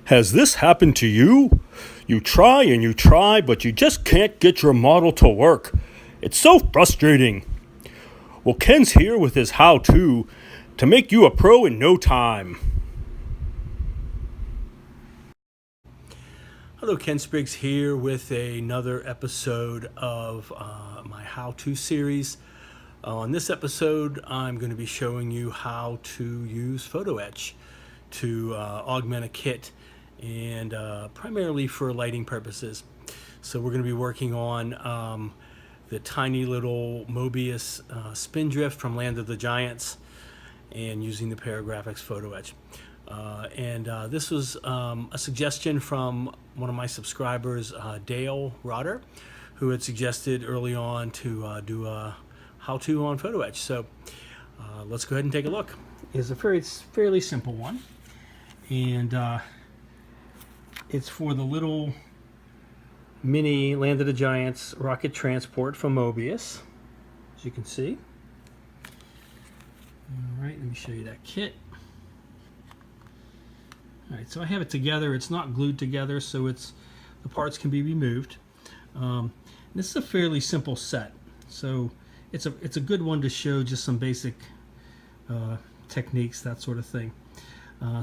Has this happened to you? You try and you try, but you just can't get your model to work. It's so frustrating. Well, Ken's here with his how-to make you a pro in no time. Hello, Ken Spriggs here with another episode of my how-to series. On this episode, I'm going to be showing you how to use photo-etch to augment a kit, and primarily for lighting purposes. So we're going to be working on the tiny little Mobius spindrift from Land of the Giants and using the Paragraphics photo-etch. This was a suggestion from one of my subscribers, Dale Rotter, who had suggested early on to do a how-to on photo-etch. So let's go ahead and take a look. It's a fairly simple one, and it's for the little mini Land of the Giants rocket transport from Mobius, as you can see. All right, let me show you that kit. All right, so I have it together. It's not glued together, so the parts can be removed. This is a fairly simple set, so it's a good one to show just some basic techniques, that sort of thing.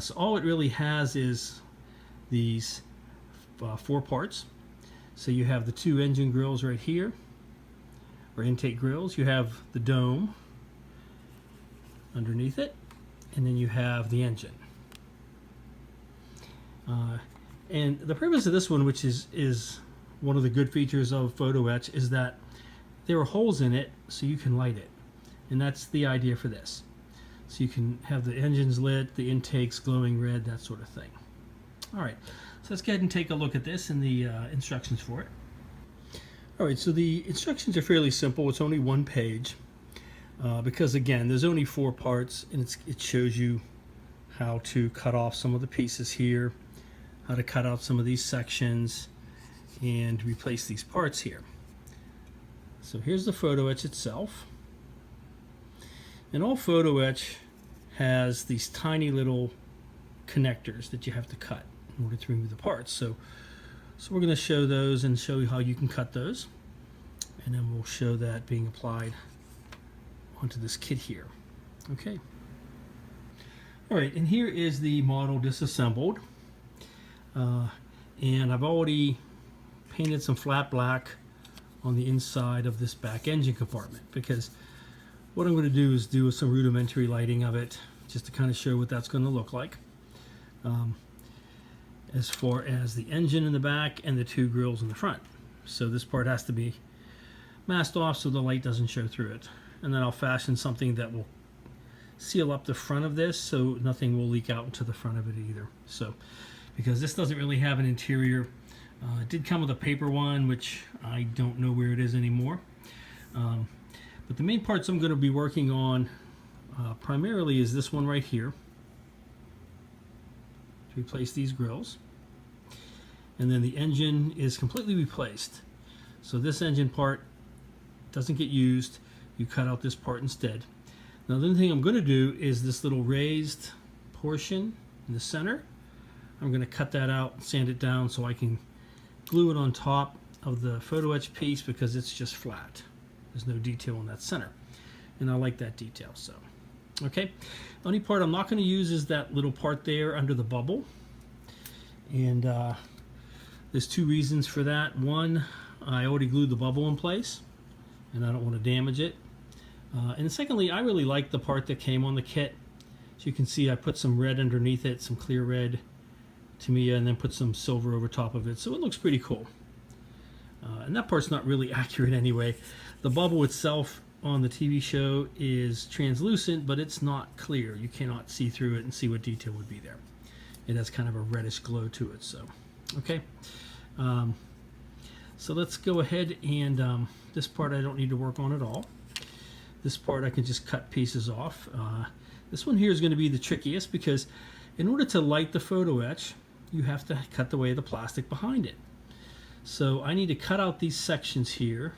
So all it really has is these 4 parts. So you have the 2 engine grills right here, or intake grills. You have the dome underneath it, and then you have the engine. And the purpose of this one, which is one of the good features of photo-etch, is that there are holes in it so you can light it. And that's the idea for this. So you can have the engines lit, the intakes glowing red, that sort of thing. All right, so let's go ahead and take a look at this and the instructions for it. All right, so the instructions are fairly simple. It's only 1 page because, again, there's only 4 parts, and it shows you how to cut off some of the pieces here, how to cut out some of these sections, and replace these parts here. So here's the photo-etch itself. And all photo-etch has these tiny little connectors that you have to cut in order to remove the parts. So we're going to show those and show you how you can cut those. And then we'll show that being applied onto this kit here. Okay. All right, and here is the model disassembled. And I've already painted some flat black on the inside of this back engine compartment, because what I'm going to do is do some rudimentary lighting of it, just to kind of show what that's going to look like. As far as the engine in the back and the 2 grills in the front. So this part has to be masked off so the light doesn't show through it. And then I'll fashion something that will seal up the front of this so nothing will leak out into the front of it either. So, because this doesn't really have an interior. It did come with a paper one, which I don't know where it is anymore. But the main parts I'm going to be working on primarily is this one right here, to replace these grills. And then the engine is completely replaced. So this engine part doesn't get used. You cut out this part instead. Now the other thing I'm going to do is this little raised portion in the center. I'm going to cut that out, sand it down so I can glue it on top of the photo-etch piece, because it's just flat. There's no detail in that center. And I like that detail, so. Okay, the only part I'm not going to use is that little part there under the bubble. And there's 2 reasons for that. One, I already glued the bubble in place, and I don't want to damage it. And secondly, I really like the part that came on the kit. So you can see I put some red underneath it, some clear red Tamiya, and then put some silver over top of it. So it looks pretty cool. And that part's not really accurate anyway. The bubble itself on the TV show is translucent, but it's not clear. You cannot see through it and see what detail would be there. It has kind of a reddish glow to it. So, okay. So let's go ahead and this part I don't need to work on at all. This part I can just cut pieces off. This one here is going to be the trickiest, because in order to light the photo-etch, you have to cut away the plastic behind it. So I need to cut out these sections here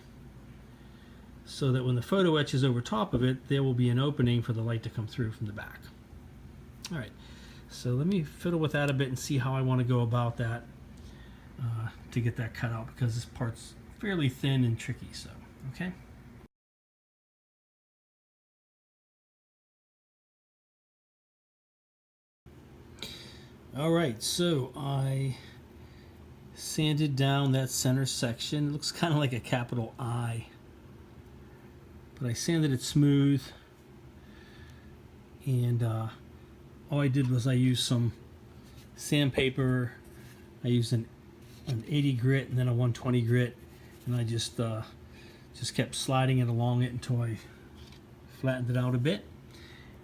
so that when the photo-etch is over top of it, there will be an opening for the light to come through from the back. All right, So let me fiddle with that a bit and see how I want to go about that to get that cut out, because this part's fairly thin and tricky. So, okay. All right, so I sanded down that center section. It looks kind of like a capital I, but I sanded it smooth, and all I did was I used some sandpaper. I used an 80 grit and then a 120 grit, and I just kept sliding it along it until I flattened it out a bit.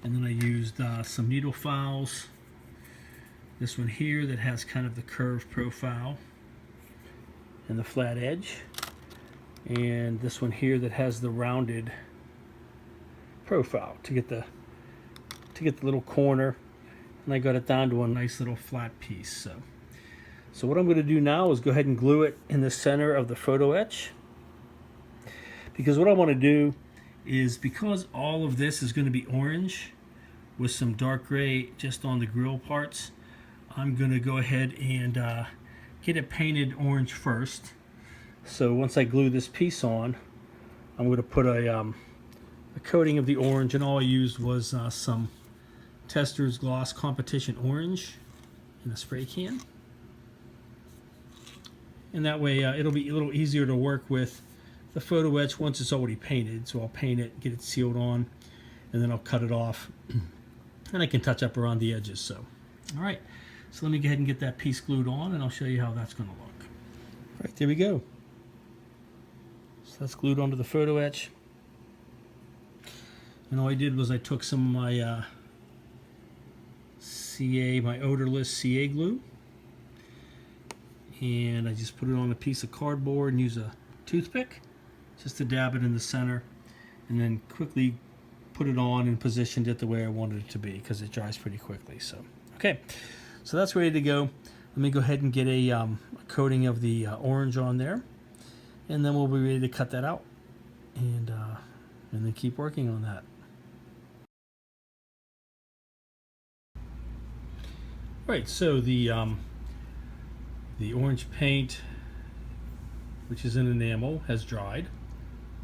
And then I used some needle files. This one here that has kind of the curved profile and the flat edge, and this one here that has the rounded profile to get the little corner, and I got it down to a nice little flat piece. So what I'm going to do now is go ahead and glue it in the center of the photo etch, because what I want to do is, because all of this is going to be orange with some dark gray just on the grill parts, I'm going to go ahead and get it painted orange first. So once I glue this piece on, I'm going to put a coating of the orange, and all I used was some Tester's Gloss Competition Orange in a spray can. And that way it'll be a little easier to work with the photo etch once it's already painted. So I'll paint it, get it sealed on, and then I'll cut it off, and I can touch up around the edges. So, all right. So let me go ahead and get that piece glued on, and I'll show you how that's going to look. All right, there we go. So that's glued onto the photo etch. And all I did was I took some of my my odorless CA glue, and I just put it on a piece of cardboard and use a toothpick just to dab it in the center, and then quickly put it on and positioned it the way I wanted it to be, because it dries pretty quickly. So, okay. So that's ready to go. Let me go ahead and get a coating of the orange on there, and then we'll be ready to cut that out, and then keep working on that. Right. So the orange paint, which is in enamel, has dried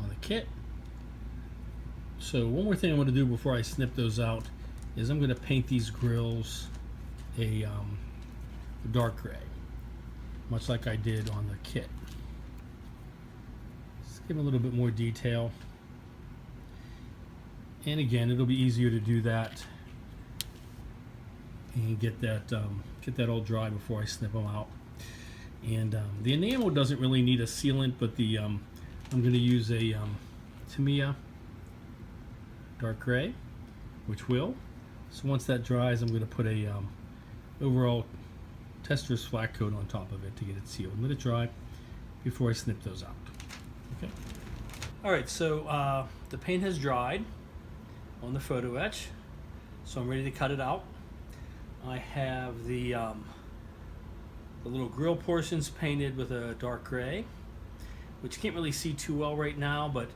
on the kit. So one more thing I want to do before I snip those out is I'm going to paint these grills a dark gray, much like I did on the kit. Just give them a little bit more detail, and again, it'll be easier to do that and get that all dry before I snip them out. And the enamel doesn't really need a sealant, but I'm going to use a Tamiya dark gray, which will. So once that dries, I'm going to put a overall Tester's flat coat on top of it to get it sealed. Let it dry before I snip those out. Okay. All right, so the paint has dried on the photo etch, so I'm ready to cut it out. I have the little grill portions painted with a dark gray, which you can't really see too well right now, but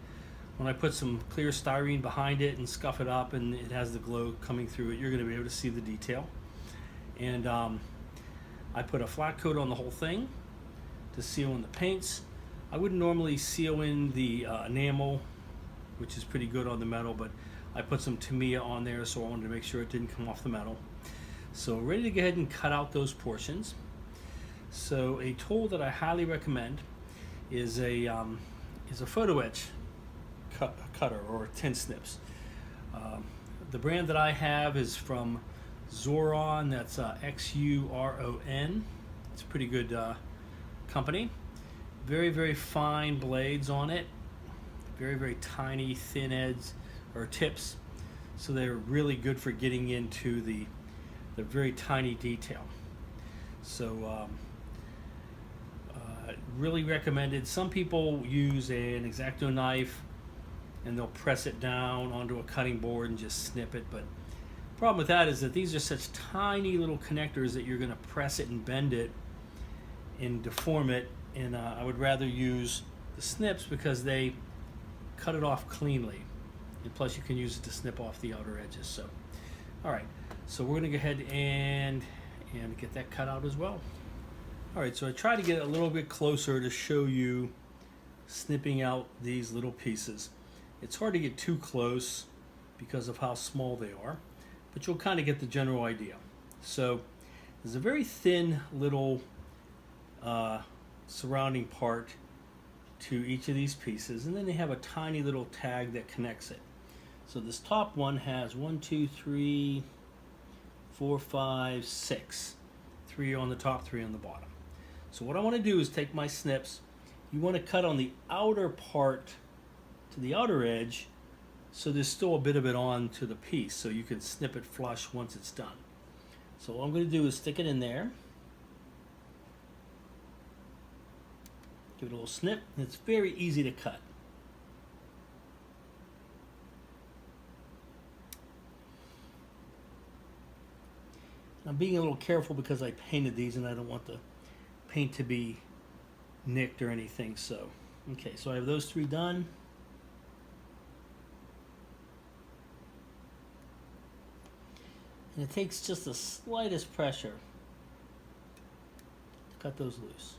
when I put some clear styrene behind it and scuff it up and it has the glow coming through it, you're going to be able to see the detail. And I put a flat coat on the whole thing to seal in the paints. I wouldn't normally seal in the enamel, which is pretty good on the metal, but I put some Tamiya on there, so I wanted to make sure it didn't come off the metal. So ready to go ahead and cut out those portions. So a tool that I highly recommend is a photo etch cutter or tin snips. The brand that I have is from Xuron. That's Xuron. It's a pretty good company. Very, very fine blades on it. Very, very tiny, thin edges or tips. So they're really good for getting into the very tiny detail. So really recommended. Some people use an X-Acto knife and they'll press it down onto a cutting board and just snip it, but the problem with that is that these are such tiny little connectors that you're going to press it and bend it and deform it, and I would rather use the snips because they cut it off cleanly, and plus you can use it to snip off the outer edges. So, all right, So we're going to go ahead and get that cut out as well. All right, so I tried to get a little bit closer to show you snipping out these little pieces. It's hard to get too close because of how small they are, but you'll kind of get the general idea. So there's a very thin little surrounding part to each of these pieces, and then they have a tiny little tag that connects it. So this top one has 1, 2, 3, 4, 5, 6. 3 on the top, 3 on the bottom. So what I want to do is take my snips. You want to cut on the outer part to the outer edge, so there's still a bit of it on to the piece, so you can snip it flush once it's done. So what I'm going to do is stick it in there, give it a little snip, and it's very easy to cut. I'm being a little careful because I painted these and I don't want the paint to be nicked or anything. So, okay, so I have those 3 done. And it takes just the slightest pressure to cut those loose.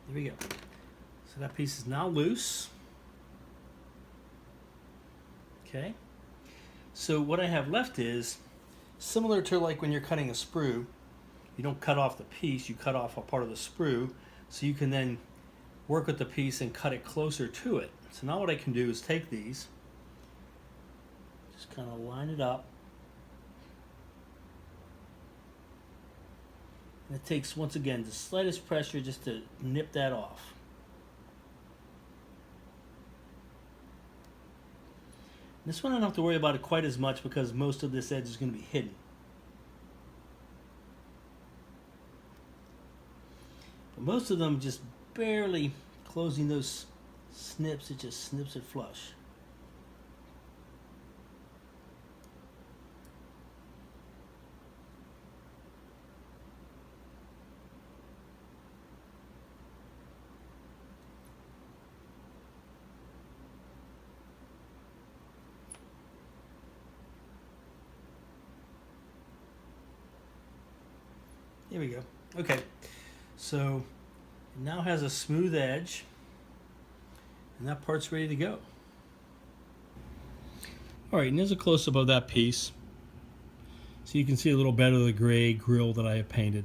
There we go. So that piece is now loose. Okay. So what I have left is similar to like when you're cutting a sprue. You don't cut off the piece, you cut off a part of the sprue, so you can then work with the piece and cut it closer to it. So now what I can do is take these, just kind of line it up. And it takes, once again, the slightest pressure just to nip that off. This one I don't have to worry about it quite as much because most of this edge is going to be hidden. But most of them just barely closing those snips, it just snips it flush. There we go. Okay, so it now has a smooth edge, and that part's ready to go. All right, and there's a close-up of that piece, so you can see a little better of the gray grill that I have painted.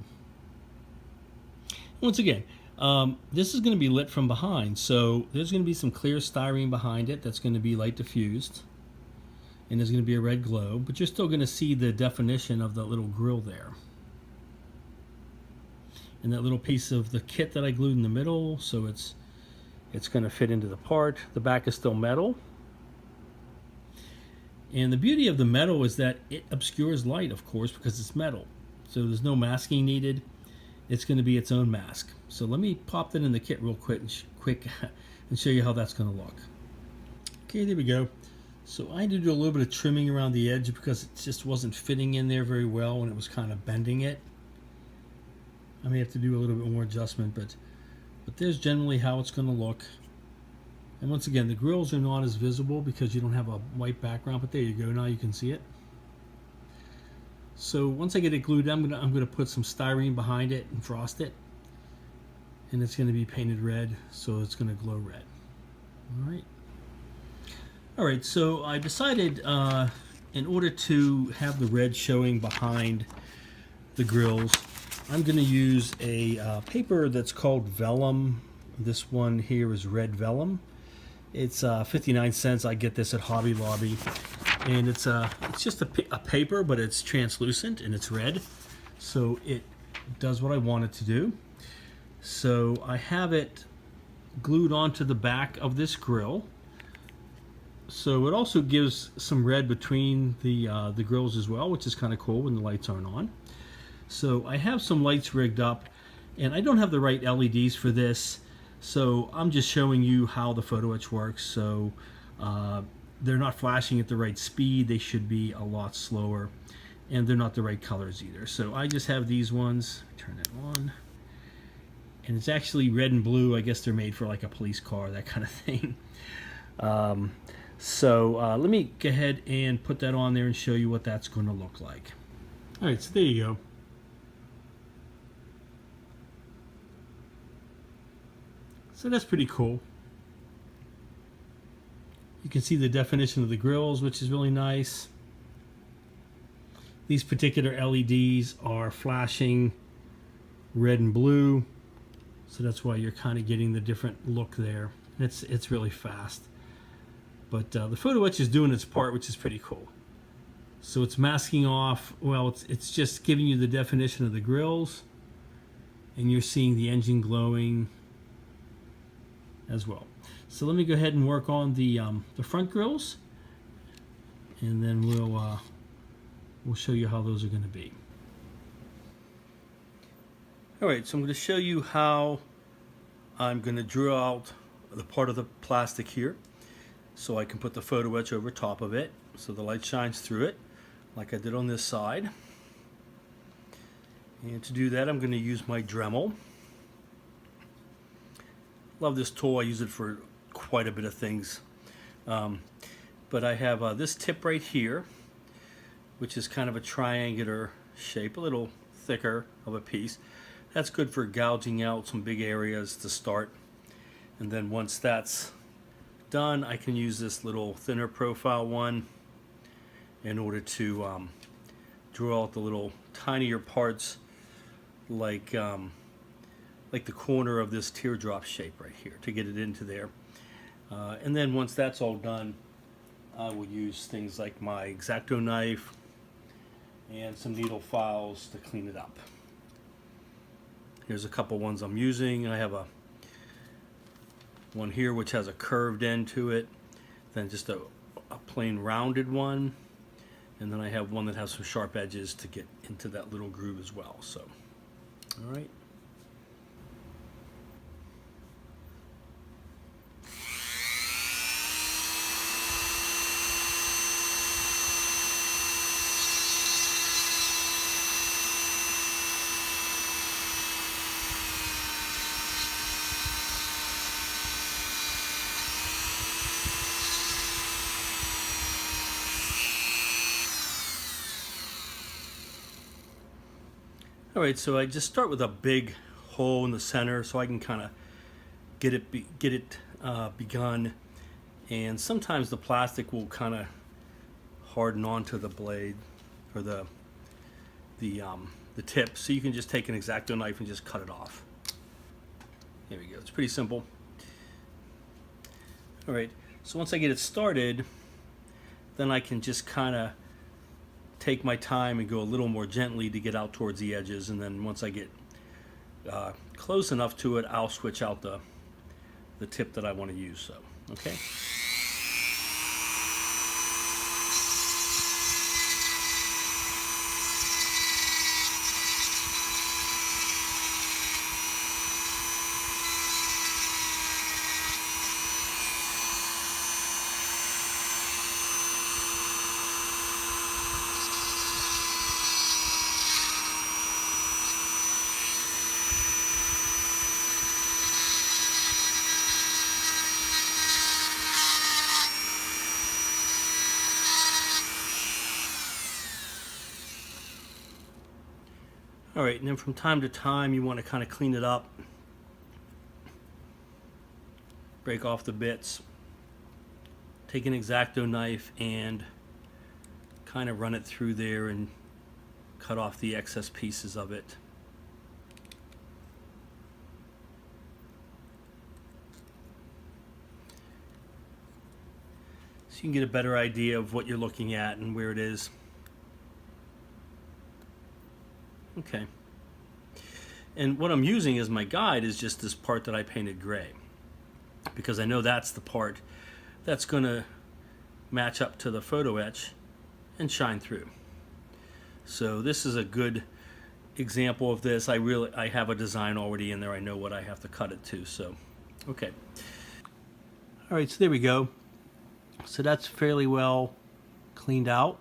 Once again, this is going to be lit from behind, so there's going to be some clear styrene behind it that's going to be light diffused, and there's going to be a red glow, but you're still going to see the definition of the little grill there. And that little piece of the kit that I glued in the middle, so it's going to fit into the part. The back is still metal. And the beauty of the metal is that it obscures light, of course, because it's metal. So there's no masking needed. It's going to be its own mask. So let me pop that in the kit real quick and show you how that's going to look. Okay, there we go. So I had to do a little bit of trimming around the edge because it just wasn't fitting in there very well and it was kind of bending it. I may have to do a little bit more adjustment, but there's generally how it's going to look. And once again, the grills are not as visible because you don't have a white background, but there you go, now you can see it. So once I get it glued, I'm going to put some styrene behind it and frost it. And it's going to be painted red, so it's going to glow red. All right, so I decided in order to have the red showing behind the grills, I'm going to use a paper that's called vellum. This one here is red vellum. It's 59 cents. I get this at Hobby Lobby, and it's just a paper, but it's translucent and it's red, so it does what I want it to do. So I have it glued onto the back of this grill. So it also gives some red between the grills as well, which is kind of cool when the lights aren't on. So I have some lights rigged up, and I don't have the right LEDs for this, so I'm just showing you how the photo etch works. So they're not flashing at the right speed, they should be a lot slower, and they're not the right colors either. So I just have these ones, turn it on, and it's actually red and blue. I guess they're made for like a police car, that kind of thing. So let me go ahead and put that on there and show you what that's going to look like. All right, so there you go. So that's pretty cool. You can see the definition of the grills, which is really nice. These particular LEDs are flashing red and blue, so that's why you're kind of getting the different look there. It's really fast. But the photo etch is doing its part, which is pretty cool. So it's masking off, well, it's just giving you the definition of the grills, and you're seeing the engine glowing as well. So let me go ahead and work on the front grills, and then we'll show you how those are going to be. All right, so I'm going to show you how I'm going to drill out the part of the plastic here, so I can put the photo etch over top of it, so the light shines through it, like I did on this side. And to do that, I'm going to use my Dremel. Love this tool. I use it for quite a bit of things. But I have this tip right here, which is kind of a triangular shape, a little thicker of a piece. That's good for gouging out some big areas to start. And then once that's done, I can use this little thinner profile one in order to draw out the little tinier parts, like the corner of this teardrop shape right here, to get it into there. And then once that's all done, I will use things like my X-Acto knife and some needle files to clean it up. Here's a couple ones I'm using. I have one here which has a curved end to it, then just a plain rounded one, and then I have one that has some sharp edges to get into that little groove as well. So, all right. All right, so I just start with a big hole in the center so I can kind of get it begun. And sometimes the plastic will kind of harden onto the blade or the tip, so you can just take an X-Acto knife and just cut it off. There we go. It's pretty simple. All right, so once I get it started, then I can just kind of take my time and go a little more gently to get out towards the edges, and then once I get close enough to it, I'll switch out the tip that I want to use. So, okay. All right, and then from time to time you want to kind of clean it up, break off the bits, take an X-Acto knife and kind of run it through there and cut off the excess pieces of it. So you can get a better idea of what you're looking at and where it is. Okay. And what I'm using as my guide is just this part that I painted gray, because I know that's the part that's going to match up to the photo etch and shine through. So this is a good example of this. I have a design already in there. I know what I have to cut it to. So, okay. All right, so there we go. So that's fairly well cleaned out.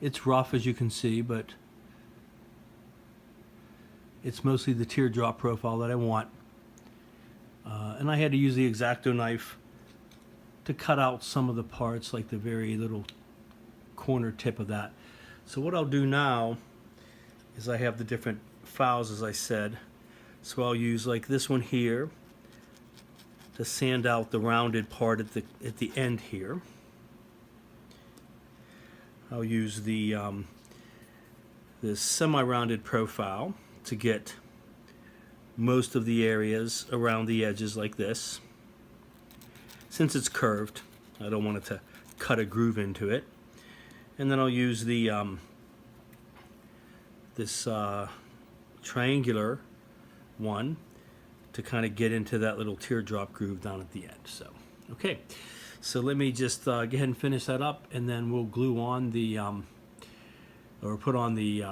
It's rough, as you can see, but it's mostly the teardrop profile that I want. And I had to use the X-Acto knife to cut out some of the parts, like the very little corner tip of that. So what I'll do now is I have the different files, as I said. So I'll use like this one here to sand out the rounded part at the end here. I'll use the this semi-rounded profile to get most of the areas around the edges like this. Since it's curved, I don't want it to cut a groove into it. And then I'll use the this triangular one to kind of get into that little teardrop groove down at the end. So, okay, so let me just go ahead and finish that up, and then we'll glue on the or put on the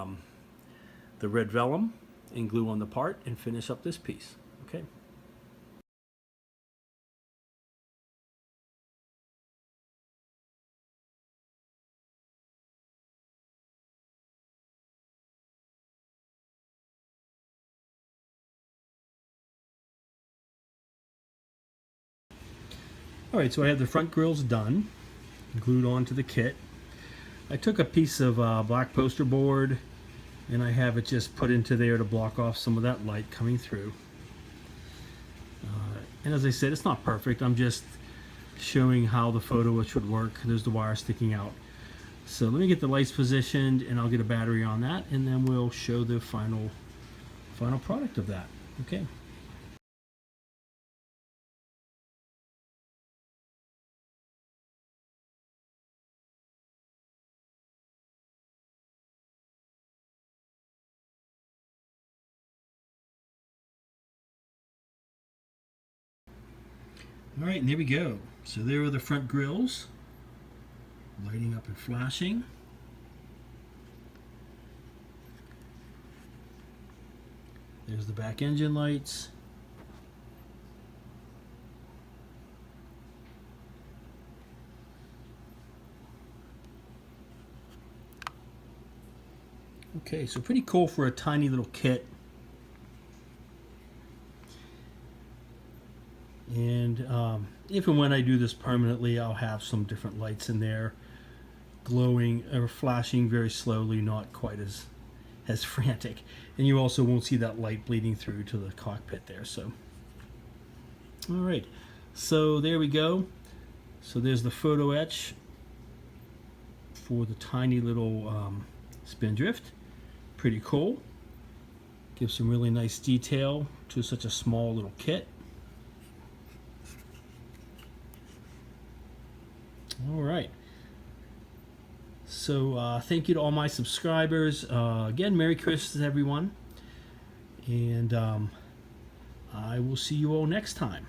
red vellum and glue on the part and finish up this piece. Okay. Alright, so I have the front grills done, glued onto the kit. I took a piece of black poster board and I have it just put into there to block off some of that light coming through. And as I said, it's not perfect. I'm just showing how the photo-etch would work. There's the wire sticking out. So let me get the lights positioned and I'll get a battery on that, and then we'll show the final product of that. Okay. Alright, and there we go. So there are the front grills, lighting up and flashing. There's the back engine lights. Okay, so pretty cool for a tiny little kit. And if and when I do this permanently, I'll have some different lights in there, glowing or flashing very slowly, not quite as frantic. And you also won't see that light bleeding through to the cockpit there. So, all right, so there we go. So there's the photo-etch for the tiny little spindrift. Pretty cool. Gives some really nice detail to such a small little kit. All right. So thank you to all my subscribers. Again, Merry Christmas, everyone. And I will see you all next time.